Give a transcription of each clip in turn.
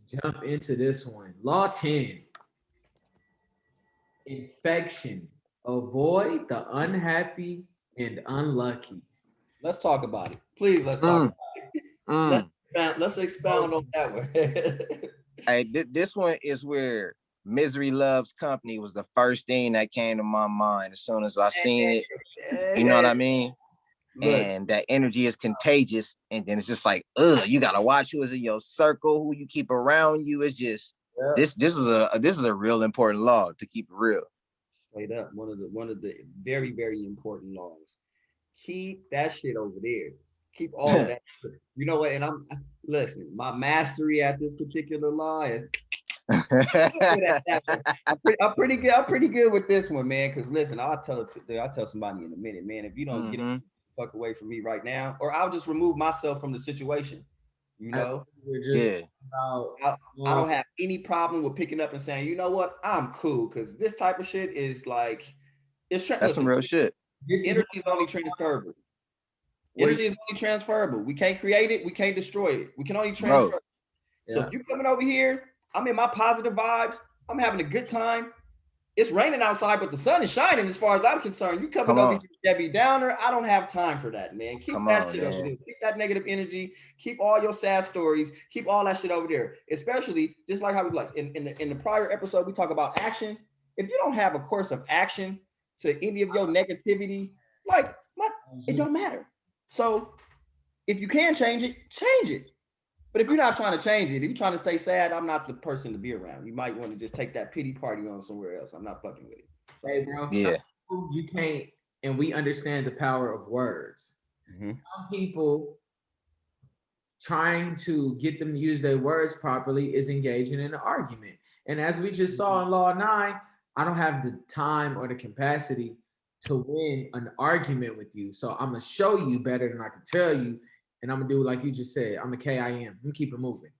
jump into this one. Law 10. Infection. Avoid the unhappy and unlucky. Let's talk about it. Please, let's talk Mm, about it. mm. Let's expound on that one. Hey, this one is where misery loves company was the first thing that came to my mind as soon as I seen it. You know what I mean? Look, And that energy is contagious. And then it's just like, you gotta watch who is in your circle, who you keep around you. It's just yeah, this is a real important law to keep it real. straight up, one of the very very important laws. Keep that shit over there. Keep all of that. You know what? And I'm listen. My mastery at this particular law is good at that one. I'm pretty good. I'm pretty good with this one, man. Because listen, I'll tell somebody in a minute, man. If you don't get it, Hmm. fuck away from me right now, or I'll just remove myself from the situation. You I think know, we're just Yeah, about I don't have any problem with picking up and saying, you know what, I'm cool, because this type of shit is like, that's some listen, real shit. this is energy is only transferable. where Energy is only transferable. We can't create it. We can't destroy it. We can only Bro, transfer. So yeah. if you coming over here, I'm in my positive vibes. I'm having a good time. It's raining outside, but the sun is shining as far as I'm concerned. You coming come over here, on. Debbie Downer. I don't have time for that, man. Keep Come that on, shit over man. there. Keep that negative energy. Keep all your sad stories. Keep all that shit over there. Especially just like how we like in the prior episode, we talk about action. If you don't have a course of action to any of your negativity, like my, it don't matter. So if you can change it, change it. But if you're not trying to change it, if you're trying to stay sad, I'm not the person to be around. You might want to just take that pity party on somewhere else. I'm not fucking with it. Hey, So, bro. Some Yeah. people you can't, and we understand the power of words. mhm. Some people trying to get them to use their words properly is engaging in an argument. And as we just saw in Law 9, I don't have the time or the capacity to win an argument with you. So I'm gonna show you better than I can tell you. And I'm gonna do like you just said. I'm a KIM. I'm gonna keep it moving.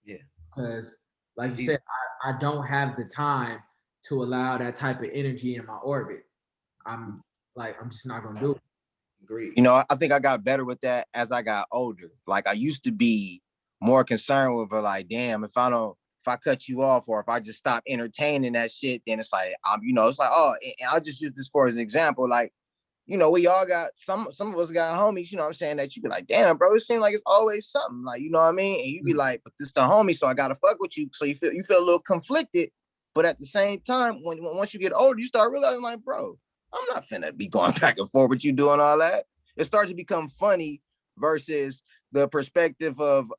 Yeah. Because, like you Easy. said, I don't have the time to allow that type of energy in my orbit. I'm just not gonna do it. Agreed. You know, I think I got better with that as I got older. Like I used to be more concerned with like, damn, if I cut you off or if I just stop entertaining that shit, then it's like it's like, oh, and I'll just use this for an example. Like, we all got some of us got homies, you know what I'm saying, that you be like, damn, bro, it seems like it's always something. Like, you know what I mean? And you be like, but this the homie, so I gotta fuck with you. So you feel a little conflicted, but at the same time, when once you get older, you start realizing, like, bro, I'm not finna be going back and forth with you doing all that. It starts to become funny versus the perspective of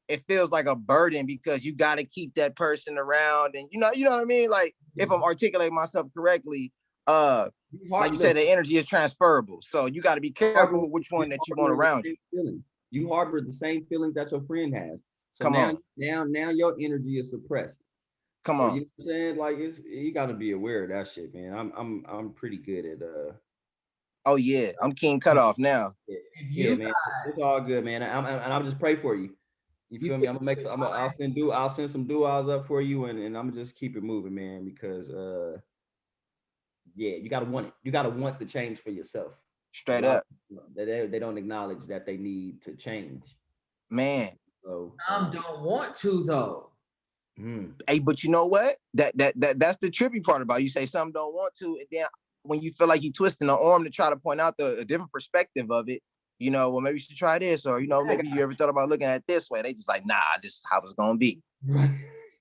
it feels like a burden because you got to keep that person around, and you know what I mean, like if I'm articulating myself correctly, like you said, Listen, the energy is transferable, so you got to be careful with which one you that you want harbor the around you. same feelings. You harbor the same feelings that your friend has. So Come now, on. now your energy is suppressed. Come So on. you know what I'm saying? Like you got to be aware of that shit, man. I'm pretty good at Oh yeah, I'm king cut off now. yeah, If yeah, you man. It's all good, man. And I'll just pray for you. You you feel me? can I'm gonna make some. I'll send some duos up for you, and I'm gonna just keep it moving, man. Because yeah, you gotta want it. You gotta want the change for yourself. A Straight lot of up, people, they don't acknowledge that they need to change. man. So some don't want to though. mm, Hey, but you know what? That's the trippy part about it. You say some don't want to, and then when you feel like you twisting the arm to try to point out a different perspective of it, well, maybe you should try this, or I maybe you ever thought about looking at it this way. They just like, nah, this is how it's gonna be.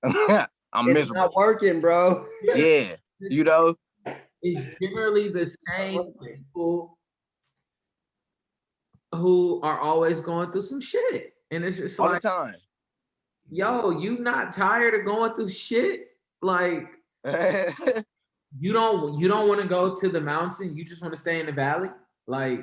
got- I'm it's miserable. not working, bro. Yeah, you It's, know, it's generally the It's not same working. people who are always going through some shit. And it's just all the like, time. Yeah. yo, you not tired of going through shit? Like Straight you don't want to go to the mountain, you just want to stay in the valley. Like,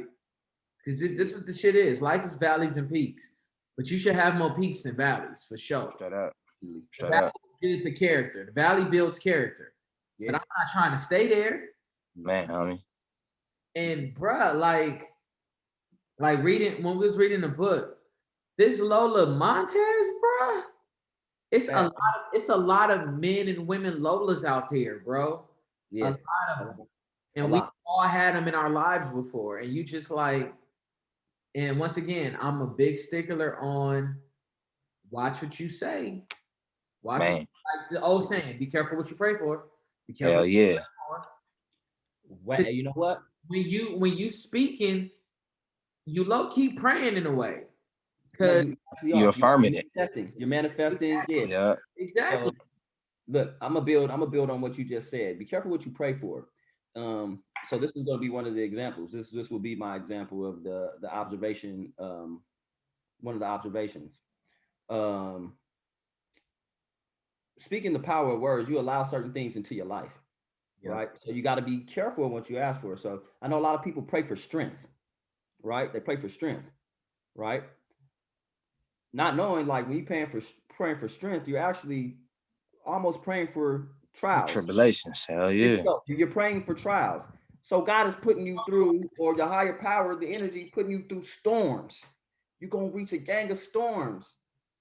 because this what the shit is. Life is valleys and peaks. But you should have more peaks than valleys for sure. up, The straight valley up, is good for character. The valley builds character. But Yeah. I'm not trying to stay there. man, homie. And bruh, like reading when we was reading the book, this Lola Montez, bruh, Fat. it's a lot of men and women Lolas out there, bro. A Yeah. lot of them. A And we lot. all had them in our lives before. And you just like, and once again, I'm a big stickler on watch what you say. Watch Man, like the old saying, be careful what you pray for. Be careful hell what you yeah. pray for. What, you know what? When you speaking, you low key praying in a way. No, Cause you actually You are. affirming it. You're manifesting. Yeah. Yeah. exactly. So look, I'm gonna build on what you just said. Be careful what you pray for. So this is gonna be one of the examples. This will be my example of the observation. One of the observations. Um, Speaking the power of words, you allow certain things into your life, Yeah. right? So you got to be careful of what you ask for. So I know a lot of people pray for strength, right? They pray for strength, right? Not knowing like when you're praying for strength, you're actually almost praying for trials. Tribulations. Hell There you yeah. go. You're praying for trials. So God is putting you through, or the higher power, the energy, putting you through storms. You're gonna reach a gang of storms,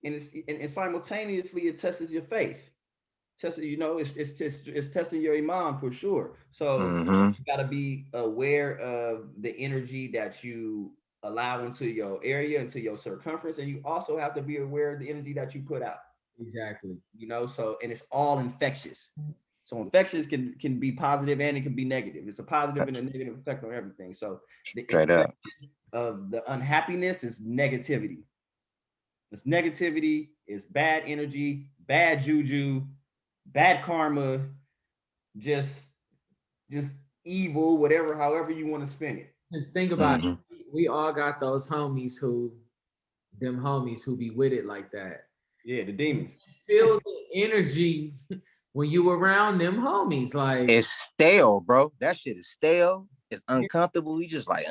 and and simultaneously it tests your faith. Testing, it's testing your iman for sure. So Mm-hmm. you got to be aware of the energy that you allow into your area, into your circumference, and you also have to be aware of the energy that you put out. Exactly. So and it's all infectious. So infectious can be positive and it can be negative. It's a positive and a negative effect on everything. So the Straight infection up. of the unhappiness is negativity. It's negativity, it's bad energy, bad juju, bad karma, just just evil, whatever, however you want to spin it. Just think about Mm-hmm. it. We all got those homies who be with it like that. Yeah, the demons. Feel the energy when you around them homies. Like It's stale, bro. That shit is stale. It's uncomfortable. You just like,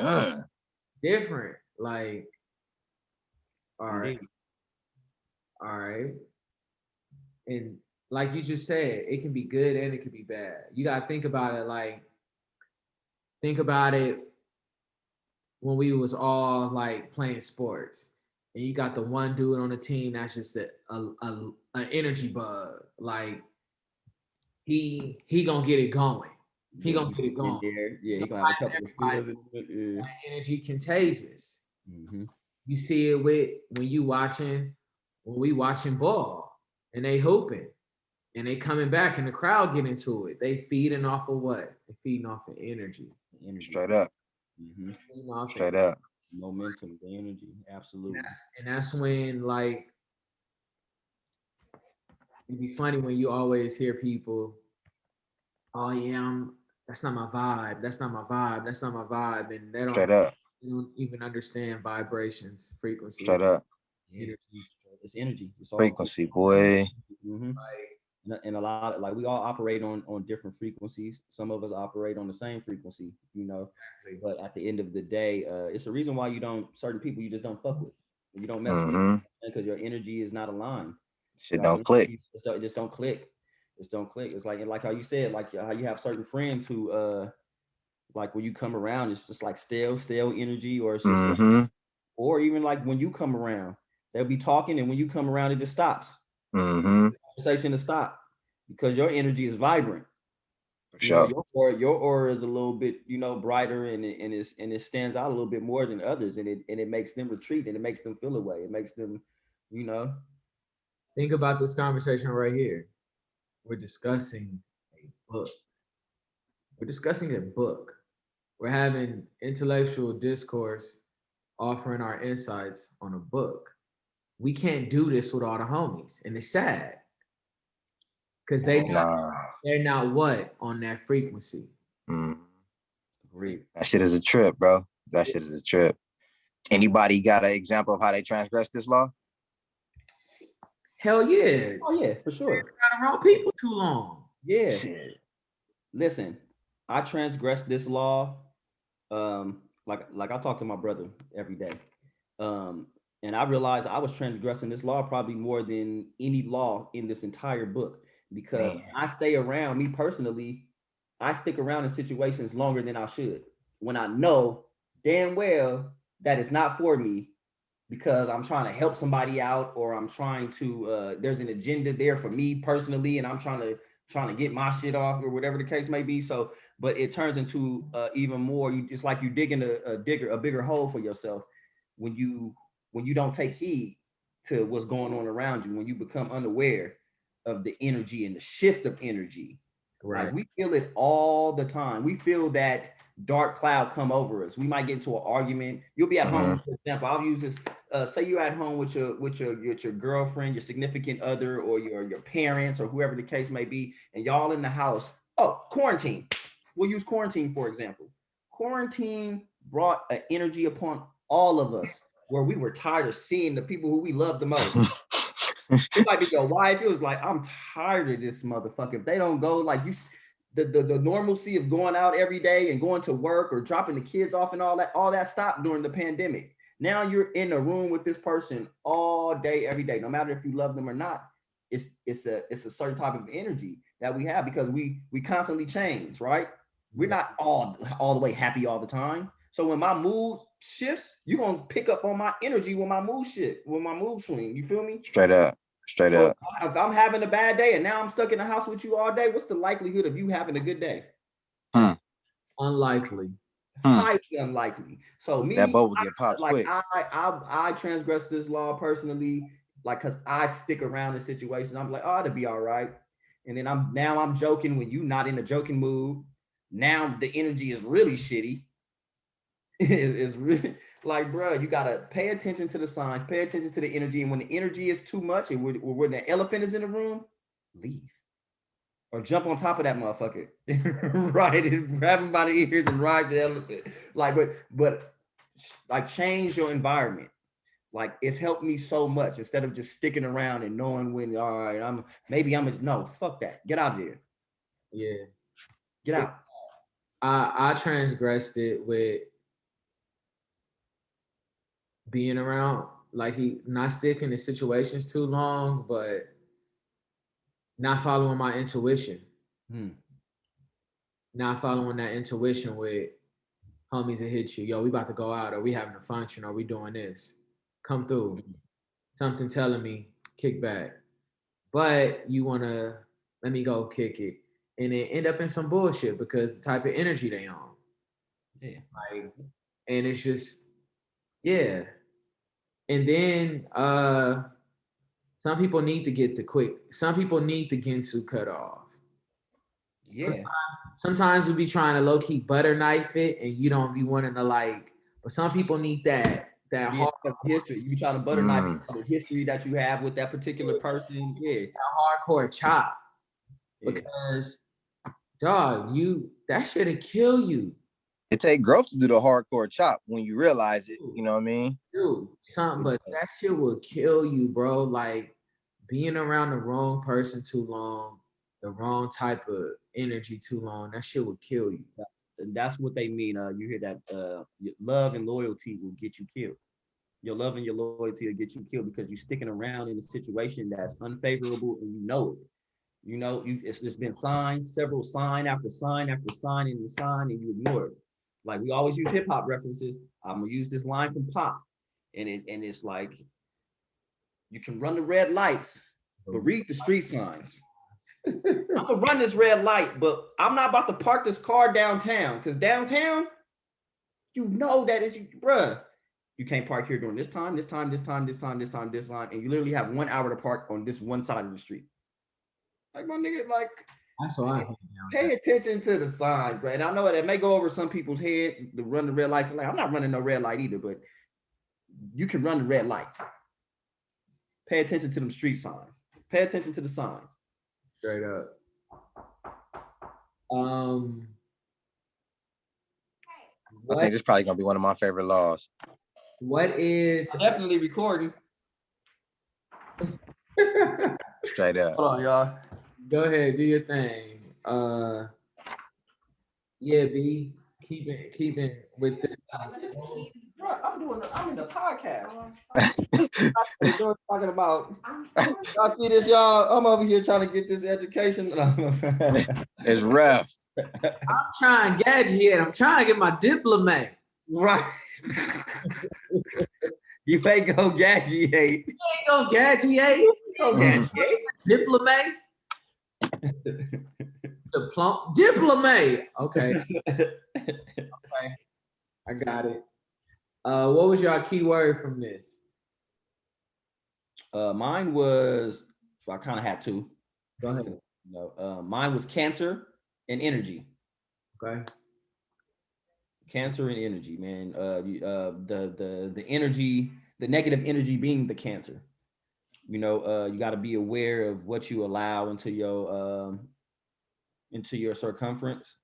different. Like, all right, Indeed. all right. And like you just said, it can be good and it can be bad. You gotta think about it like think about it when we was all like playing sports and you got the one dude on the team that's just an energy bug. Like he gonna get it going. He gonna get it In going. there. Yeah, he He gonna have a gonna couple of hype steals. that energy contagious. Mm-hmm. You see it with when we watching ball and they hooping and they coming back and the crowd get into it. They feeding off of what? They feeding off of energy. Energy. straight up. Mm-hmm. Feeding off of Straight up. Momentum, the energy. Absolutely. and that's when like it'd be funny when you always hear people, oh yeah, that's not my vibe. That's not my vibe. That's not my vibe. And Straight up. they don't even understand vibrations, frequencies, Straight up. Yeah. energies. It's energy. It's all. Frequency, boy. Mm-hmm. Like And a lot of, like, we all operate on different frequencies. Some of us operate on the same frequency. But at the end of the day, it's the reason why you don't, certain people you just don't fuck with, you don't mess with, Mm-hmm. because your energy is not aligned. Shit Y'all don't click. it just don't click. Just don't click. It's like how you said, like how you have certain friends who like when you come around, it's just like stale energy, or it's just Mm-hmm. or even like when you come around, they'll be talking, and when you come around, it just stops. Mm-hmm. Conversation to stop because your energy is vibrant. For sure. Your aura is a little bit, brighter, and it stands out a little bit more than others, and it makes them retreat, and it makes them feel away. It makes them, you know, think about this conversation right here. We're discussing a book. We're discussing a book. We're having intellectual discourse, offering our insights on a book. We can't do this with all the homies, and it's sad because Nah. they're not what on that frequency. Mm. great. That shit is a trip, bro. That shit is a trip. Anybody got an example of how they transgress this law? Hell yeah! Oh yeah, for sure. Got around people too long. Yeah. Shit. Listen, I transgressed this law. Like I talk to my brother every day. And I realized I was transgressing this law probably more than any law in this entire book, because Man. I stay around, me personally, I stick around in situations longer than I should when I know damn well that it's not for me, because I'm trying to help somebody out, or I'm trying to there's an agenda there for me personally, and I'm trying to get my shit off, or whatever the case may be. So, but it turns into even more. It's like you digging a bigger hole for yourself when you don't take heed to what's going on around you, when you become unaware. of the energy and the shift of energy. Right. Like we feel it all the time. We feel that dark cloud come over us. We might get into an argument. You'll be at home, for example. I'll use this. Say you're at home with your girlfriend, your significant other, or your parents, or whoever the case may be, and y'all in the house. Oh, quarantine. We'll use quarantine for example. Quarantine brought an energy upon all of us where we were tired of seeing the people who we love the most. It might be your wife. It was like, I'm tired of this motherfucker. If they don't go, like you, the normalcy of going out every day and going to work or dropping the kids off and all that stopped during the pandemic. Now you're in a room with this person all day, every day, no matter if you love them or not. It's a certain type of energy that we have because we constantly change, right? We're not all the way happy all the time. So when my mood shifts, you're gonna pick up on my energy when my mood shift, when my mood swing. You feel me? Straight up. So if I'm having a bad day and now I'm stuck in the house with you all day, what's the likelihood of you having a good day? Unlikely. Highly unlikely. So me, that bubble get popped like quick. I transgress this law personally, like because I stick around in situations. I'm like, oh, it'll be all right. And then I'm joking when you not in a joking mood. Now the energy is really shitty. It's really like, bro, you gotta pay attention to the signs, pay attention to the energy, and when the energy is too much, and when the elephant is in the room, leave or jump on top of that motherfucker, right? And grab him by the ears and ride the elephant. Like, but like change your environment. Like it's helped me so much instead of just sticking around and knowing when, all right, no, fuck that. Get out of there. Yeah. Get out. I transgressed it with being around, like he not sticking in situations too long, but not following my intuition. Not following that intuition with homies that hit you. Yo, we about to go out, or we having a function, or we doing this. Come through. Something telling me, kick back. But you wanna let me go kick it. And then end up in some bullshit because the type of energy they on. Yeah. Like, and it's just, yeah. And then some people need to get some people need the Ginsu cut off. Yeah. Sometimes we be trying to low key butter knife it, and you don't be wanting to like. But some people need that hard history. You be trying to butter knife the history that you have with that particular person. Yeah, that hardcore chop. Because dog, that should kill you. It take growth to do the hardcore chop when you realize it. You know what I mean? Dude, but that shit will kill you, bro. Like being around the wrong person too long, the wrong type of energy too long, that shit will kill you. And that's what they mean. You hear that? Love and loyalty will get you killed. Your love and your loyalty will get you killed because you're sticking around in a situation that's unfavorable and you know it. You know, it's been signed, several sign after sign after sign and sign, and you ignore it. Like we always use hip hop references. I'm gonna use this line from Pop, and it's like you can run the red lights, but read the street signs. I'm gonna run this red light, but I'm not about to park this car downtown because downtown, you know that it's bruh. You can't park here during this time, this time, and you literally have 1 hour to park on this one side of the street. Like my nigga, like that's why pay attention to the signs, bro. And I know that may go over some people's head to run the red lights. Like I'm not running no red light either, but you can run the red lights. Pay attention to them street signs. Pay attention to the signs. Straight up. I think this is probably gonna be one of my favorite laws. What is definitely recording? Straight up. Hold on, y'all. Go ahead, do your thing. Yeah, B. Keep it with this. I'm in the podcast. Talking about. Y'all see this, y'all? I'm over here trying to get this education. It's rough. I'm trying to graduate. I'm trying to get my diploma. Right. You ain't gonna graduate. You ain't gonna graduate. Diploma. Diploma. Okay. Okay. I got it. What was your key word from this? Mine was, I kind of had two. Go ahead. So, mine was Cancer and energy. Okay. Cancer and energy, man. The energy, the negative energy being the cancer. You got to be aware of what you allow into your circumference.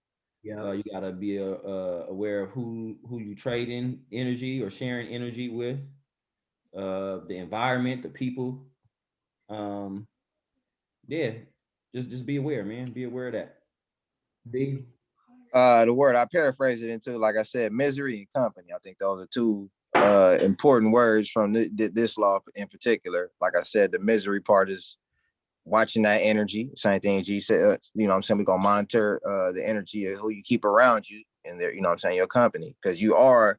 Yeah. You got to be aware of who you trading energy or sharing energy with, the environment, the people. Um, yeah, just be aware, man. Be aware of that. B. The word I paraphrase it into, like I said, misery and company. I think those are two important words from this law in particular. Like I said, the misery part is watching that energy. Same thing G said. You know what I'm saying? We're gonna monitor the energy of who you keep around you and their, you know what I'm saying, your company. Because you are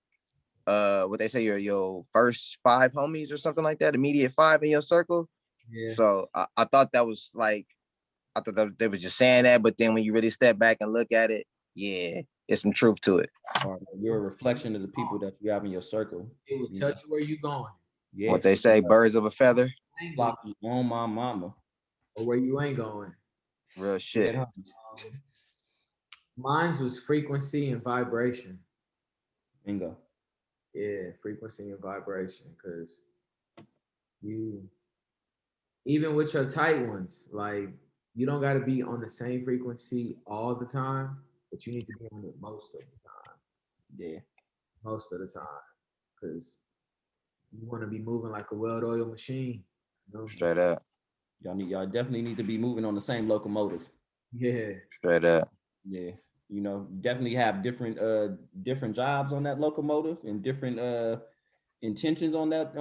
what they say, you're your first 5 homies or something like that, immediate 5 in your circle. Yeah. So I thought that was like, I thought that they were just saying that, but then when you really step back and look at it, yeah, it's some truth to it. Or you're a reflection of the people that you have in your circle. It will tell you where you're going. Yeah. What they say, birds of a feather. Flock on my mama. Or where you ain't going. Real shit. Yeah. Mine was frequency and vibration. Bingo. Yeah, frequency and vibration. Because you, even with your tight ones, like you don't got to be on the same frequency all the time, but you need to be on it most of the time. Yeah. Most of the time. Because you want to be moving like a well-oiled machine. You know? Straight up. Y'all definitely need to be moving on the same locomotive. Yeah. Straight up. Yeah. You definitely have different jobs on that locomotive and different intentions on that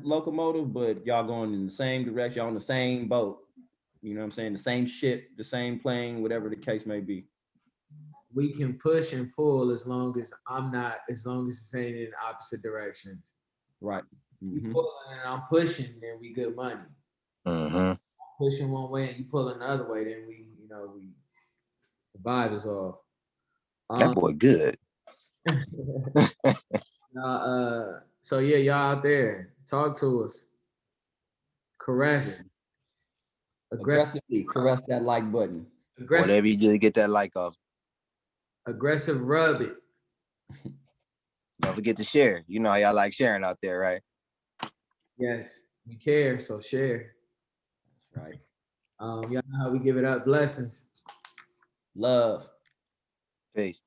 locomotive, but y'all going in the same direction, y'all on the same boat. You know what I'm saying? The same ship, the same plane, whatever the case may be. We can push and pull as long as it's ain't in opposite directions. Right. You Mm-hmm. pulling and I'm pushing, then we good money. Mm-hmm. Pushing one way and you pulling the other way, then we the vibe is off. That boy good. So yeah, y'all out there, talk to us. Caress. Aggressively caress that like button. Whatever you do to get that like off. Aggressive rub it. Don't forget to share. You know how y'all like sharing out there, right? Yes, you care, so share. That's right. Y'all know how we give it up. Blessings. Love. Peace.